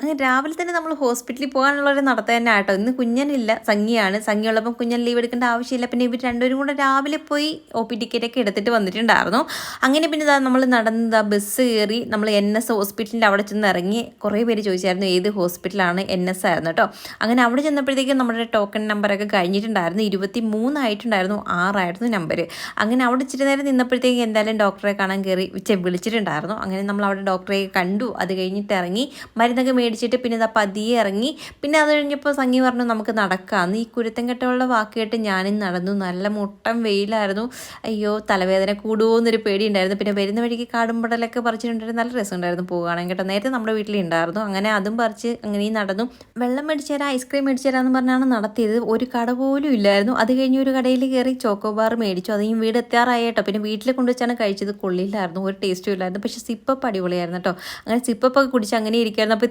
അങ്ങനെ രാവിലെ തന്നെ നമ്മൾ ഹോസ്പിറ്റലിൽ പോകാനുള്ളൊരു നടത്ത തന്നെ ആട്ടോ. ഇന്ന് കുഞ്ഞനില്ല, സംഗിയാണ്. സംഗിയുള്ളപ്പം കുഞ്ഞൻ ലീവ് എടുക്കേണ്ട ആവശ്യമില്ല. പിന്നെ ഇവർ രണ്ടുപേരും കൂടെ രാവിലെ പോയി OP ടിക്കറ്റൊക്കെ എടുത്തിട്ട് വന്നിട്ടുണ്ടായിരുന്നു. അങ്ങനെ പിന്നെ നമ്മൾ നടന്ന് ബസ് കയറി നമ്മൾ NS ഹോസ്പിറ്റലിൻ്റെ അവിടെ ചെന്ന് ഇറങ്ങി. കുറേ പേര് ചോദിച്ചായിരുന്നു ഏത് ഹോസ്പിറ്റലാണ്. NS ആയിരുന്നു കേട്ടോ. അങ്ങനെ അവിടെ ചെന്നപ്പോഴത്തേക്കും നമ്മുടെ ടോക്കൺ നമ്പറൊക്കെ കഴിഞ്ഞിട്ടുണ്ടായിരുന്നു. 23 ആയിട്ടുണ്ടായിരുന്നു, 6 ആയിരുന്നു നമ്പർ. അങ്ങനെ അവിടെ ഇച്ചിരി നേരം നിന്നപ്പോഴത്തേക്കും എന്തായാലും ഡോക്ടറെ കാണാൻ കയറി വിളിച്ചിട്ടുണ്ടായിരുന്നു. അങ്ങനെ നമ്മൾ അവിടെ ഡോക്ടറെ കണ്ടു. അത് കഴിഞ്ഞിട്ട് ഇറങ്ങി മരുന്നൊക്കെ മേടിച്ചിട്ട് പിന്നെ ഇതാ പതിയെ ഇറങ്ങി. പിന്നെ അത് കഴിഞ്ഞപ്പോൾ സംഗി പറഞ്ഞു നമുക്ക് നടക്കാമെന്ന്. ഈ കുരുത്തൻകെട്ടുകളുടെ വാക്ക് കേട്ട് ഞാനും നടന്നു. നല്ല മുട്ടൻ വെയിലായിരുന്നു. അയ്യോ തലവേദന കൂടുമോ എന്നൊരു പേടിയുണ്ടായിരുന്നു. പിന്നെ വരുന്ന വഴിക്ക് കാടുമ്പടലൊക്കെ പറിച്ചിട്ടുണ്ടായിരുന്നു. നല്ല രസമുണ്ടായിരുന്നു പോകുകയാണെങ്കിൽ കേട്ടോ. നേരത്തെ നമ്മുടെ വീട്ടിലുണ്ടായിരുന്നു. അങ്ങനെ അതും പറിച്ച് അങ്ങനെയും നടന്നു. വെള്ളം മേടിച്ചു തരാം, ഐസ്ക്രീം മേടിച്ചു തരാമെന്ന് പറഞ്ഞാണ് നടത്തിയത്. ഒരു കട പോലും ഇല്ലായിരുന്നു. അത് കഴിഞ്ഞ് ഒരു കടയിൽ കയറി ചോക്കോബാർ മേടിച്ചു. അതെയും വീട് എത്താറായി കേട്ടോ. പിന്നെ വീട്ടിൽ കൊണ്ടുവച്ചാണ് കഴിച്ചത്. കൊള്ളില്ലായിരുന്നു, ഒരു ടേസ്റ്റും ഇല്ലായിരുന്നു. പക്ഷേ സിപ്പപ്പ് അടിപൊളിയായിരുന്നു കേട്ടോ. അങ്ങനെ സിപ്പപ്പൊക്കെ കുടിച്ച് അങ്ങനെ ഇരിക്കുകയായിരുന്നു. അപ്പോൾ